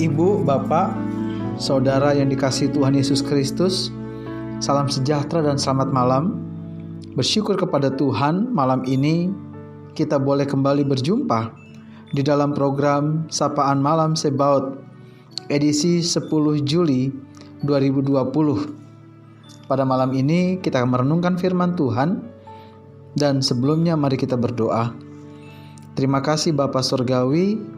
Ibu, Bapak, Saudara yang dikasihi Tuhan Yesus Kristus, salam sejahtera dan selamat malam. Bersyukur kepada Tuhan, malam ini kita boleh kembali berjumpa di dalam program Sapaan Malam Sebaot edisi 10 Juli 2020. Pada malam ini kita akan merenungkan firman Tuhan, dan sebelumnya mari kita berdoa. Terima kasih Bapa Surgawi,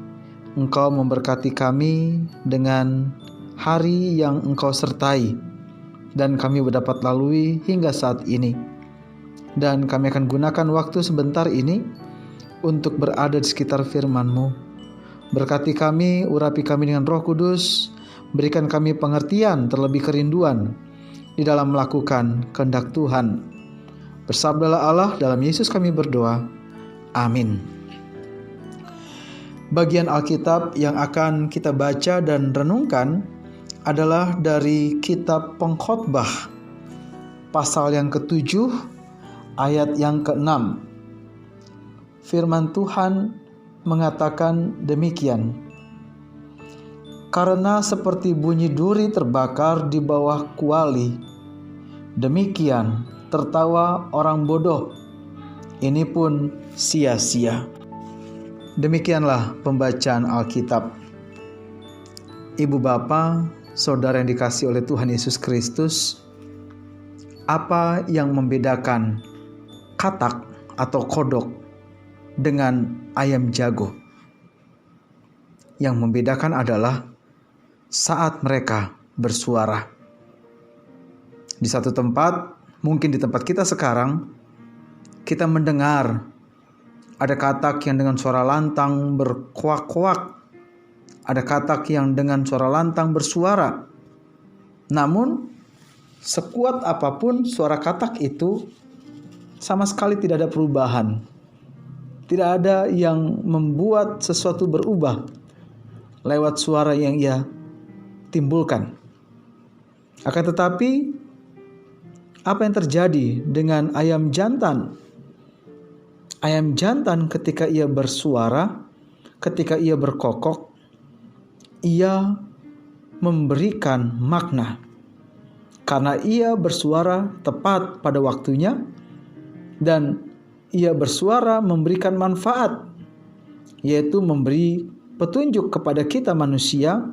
Engkau memberkati kami dengan hari yang Engkau sertai, dan kami dapat lalui hingga saat ini. Dan kami akan gunakan waktu sebentar ini untuk berada di sekitar firman-Mu. Berkati kami, urapi kami dengan Roh Kudus, berikan kami pengertian terlebih kerinduan di dalam melakukan kehendak Tuhan. Bersabdalah Allah, dalam Yesus kami berdoa. Amin. Bagian Alkitab yang akan kita baca dan renungkan adalah dari kitab Pengkhotbah, pasal yang ke-7, ayat yang ke-6. Firman Tuhan mengatakan demikian. Karena seperti bunyi duri terbakar di bawah kuali, demikian tertawa orang bodoh, ini pun sia-sia. Demikianlah pembacaan Alkitab. Ibu bapa, saudara yang dikasihi oleh Tuhan Yesus Kristus, apa yang membedakan katak atau kodok dengan ayam jago? Yang membedakan adalah saat mereka bersuara. Di satu tempat, mungkin di tempat kita sekarang, kita mendengar ada katak yang dengan suara lantang berkuak-kuak, ada katak yang dengan suara lantang bersuara. Namun, sekuat apapun suara katak itu, sama sekali tidak ada perubahan. Tidak ada yang membuat sesuatu berubah lewat suara yang ia timbulkan. Akan tetapi, apa yang terjadi dengan ayam jantan? Ayam jantan ketika ia bersuara, ketika ia berkokok, ia memberikan makna. Karena ia bersuara tepat pada waktunya, dan ia bersuara memberikan manfaat, yaitu memberi petunjuk kepada kita manusia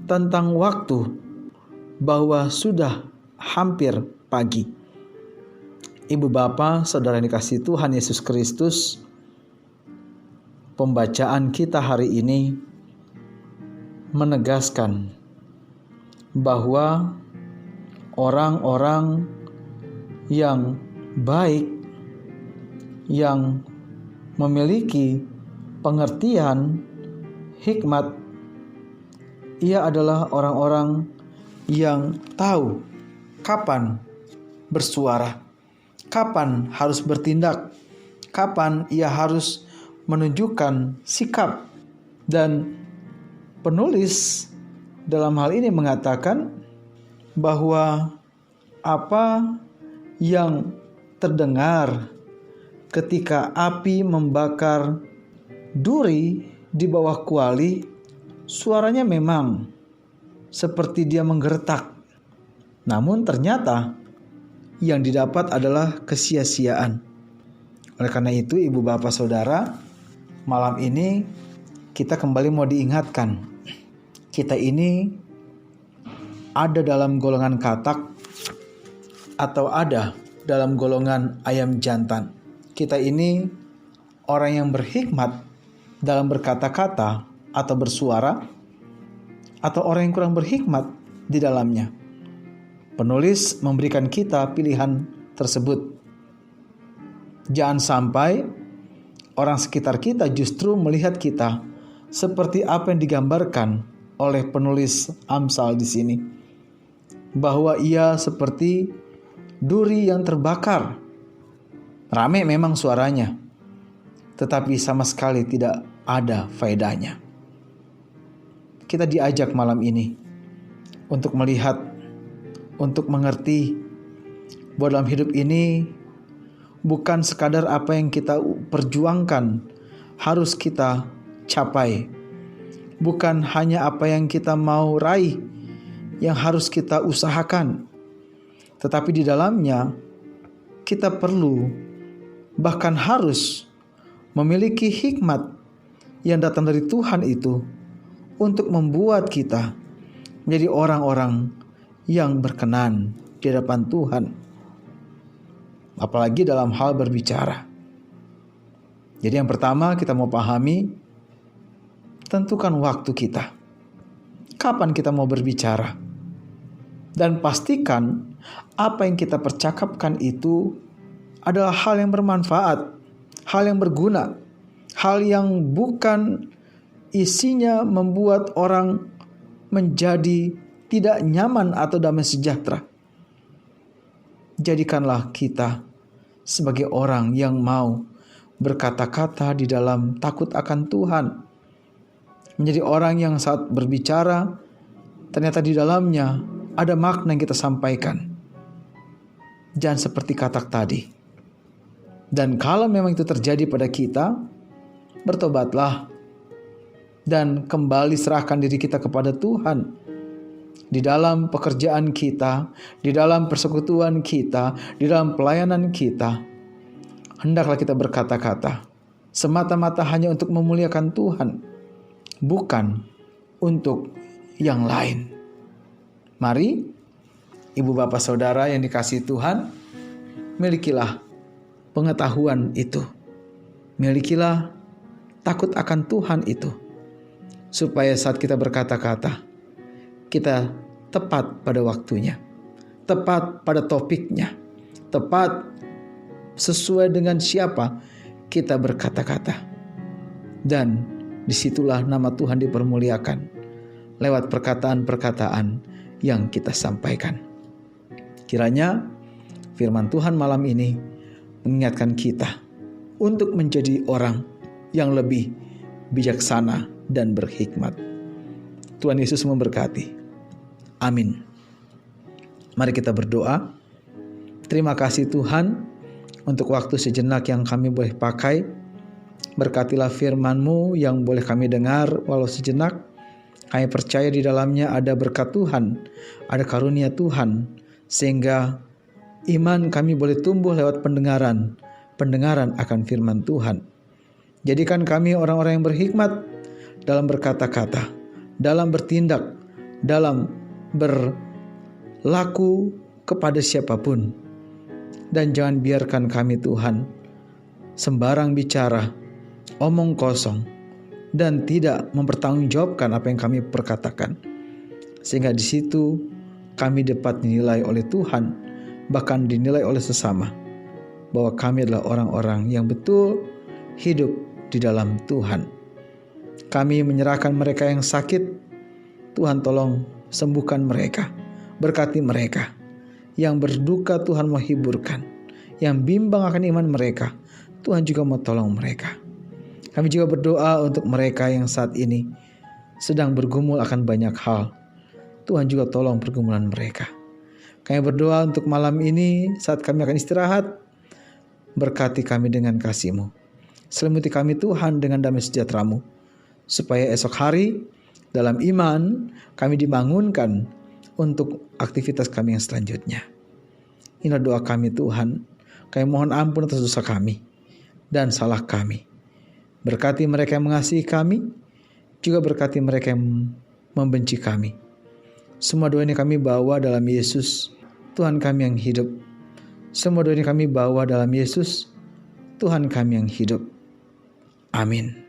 tentang waktu, bahwa sudah hampir pagi. Ibu bapa, saudara yang dikasihi Tuhan Yesus Kristus, pembacaan kita hari ini menegaskan bahwa orang-orang yang baik, yang memiliki pengertian hikmat, ia adalah orang-orang yang tahu kapan bersuara, kapan harus bertindak, kapan ia harus menunjukkan sikap. Dan penulis dalam hal ini mengatakan bahwa apa yang terdengar ketika api membakar duri di bawah kuali, suaranya memang seperti dia menggertak. Namun ternyata yang didapat adalah kesia-siaan. Oleh karena itu, ibu bapak saudara, malam ini kita kembali mau diingatkan, kita ini ada dalam golongan katak atau ada dalam golongan ayam jantan. Kita ini orang yang berhikmat dalam berkata-kata atau bersuara, atau orang yang kurang berhikmat di dalamnya. Penulis memberikan kita pilihan tersebut. Jangan sampai orang sekitar kita justru melihat kita seperti apa yang digambarkan oleh penulis Amsal di sini, bahwa ia seperti duri yang terbakar. Rame memang suaranya, tetapi sama sekali tidak ada faedahnya. Kita diajak malam ini untuk melihat, untuk mengerti bahwa dalam hidup ini bukan sekadar apa yang kita perjuangkan harus kita capai, bukan hanya apa yang kita mau raih yang harus kita usahakan, tetapi di dalamnya kita perlu, bahkan harus memiliki hikmat yang datang dari Tuhan itu untuk membuat kita menjadi orang-orang yang berkenan di hadapan Tuhan, apalagi dalam hal berbicara. Jadi yang pertama kita mau pahami, tentukan waktu kita. Kapan kita mau berbicara? Dan pastikan apa yang kita percakapkan itu adalah hal yang bermanfaat, hal yang berguna, hal yang bukan isinya membuat orang menjadi tidak nyaman atau damai sejahtera. Jadikanlah kita sebagai orang yang mau berkata-kata di dalam takut akan Tuhan. Menjadi orang yang saat berbicara, ternyata di dalamnya ada makna yang kita sampaikan. Jangan seperti katak tadi. Dan kalau memang itu terjadi pada kita, bertobatlah dan kembali serahkan diri kita kepada Tuhan. Di dalam pekerjaan kita, di dalam persekutuan kita, di dalam pelayanan kita, hendaklah kita berkata-kata semata-mata hanya untuk memuliakan Tuhan, bukan untuk yang lain. Mari, ibu bapak saudara yang dikasihi Tuhan, milikilah pengetahuan itu. Milikilah takut akan Tuhan itu, supaya saat kita berkata-kata, kita tepat pada waktunya, tepat pada topiknya, tepat sesuai dengan siapa kita berkata-kata. Dan disitulah nama Tuhan dipermuliakan lewat perkataan-perkataan yang kita sampaikan. Kiranya firman Tuhan malam ini mengingatkan kita untuk menjadi orang yang lebih bijaksana dan berhikmat. Tuhan Yesus memberkati. Amin. Mari kita berdoa. Terima kasih Tuhan untuk waktu sejenak yang kami boleh pakai. Berkatilah firman-Mu yang boleh kami dengar walau sejenak. Kami percaya di dalamnya ada berkat Tuhan, ada karunia Tuhan, sehingga iman kami boleh tumbuh lewat pendengaran akan firman Tuhan. Jadikan kami orang-orang yang berhikmat dalam berkata-kata, dalam bertindak, dalam berlaku kepada siapapun. Dan jangan biarkan kami Tuhan sembarang bicara, omong kosong, dan tidak mempertanggungjawabkan apa yang kami perkatakan. Sehingga di situ kami dapat dinilai oleh Tuhan, bahkan dinilai oleh sesama, bahwa kami adalah orang-orang yang betul hidup di dalam Tuhan. Kami menyerahkan mereka yang sakit. Tuhan tolong sembuhkan mereka, berkati mereka. Yang berduka Tuhan mau hiburkan, yang bimbang akan iman mereka, Tuhan juga mau tolong mereka. Kami juga berdoa untuk mereka yang saat ini sedang bergumul akan banyak hal. Tuhan juga tolong pergumulan mereka. Kami berdoa untuk malam ini saat kami akan istirahat, berkati kami dengan kasih-Mu. Selimuti kami Tuhan dengan damai sejahtera-Mu, supaya esok hari dalam iman kami dibangunkan untuk aktivitas kami yang selanjutnya. Inilah doa kami Tuhan. Kami mohon ampun atas dosa kami dan salah kami. Berkati mereka yang mengasihi kami, juga berkati mereka yang membenci kami. Semua doa ini kami bawa dalam Yesus, Tuhan kami yang hidup. Semua doa ini kami bawa dalam Yesus, Tuhan kami yang hidup. Amin.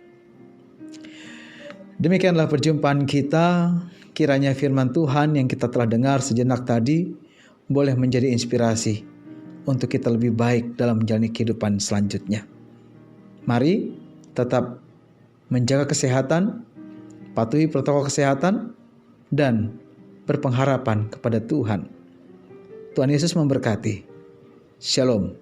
Demikianlah perjumpaan kita. Kiranya firman Tuhan yang kita telah dengar sejenak tadi boleh menjadi inspirasi untuk kita lebih baik dalam menjalani kehidupan selanjutnya. Mari tetap menjaga kesehatan, patuhi protokol kesehatan, dan berpengharapan kepada Tuhan. Tuhan Yesus memberkati. Shalom.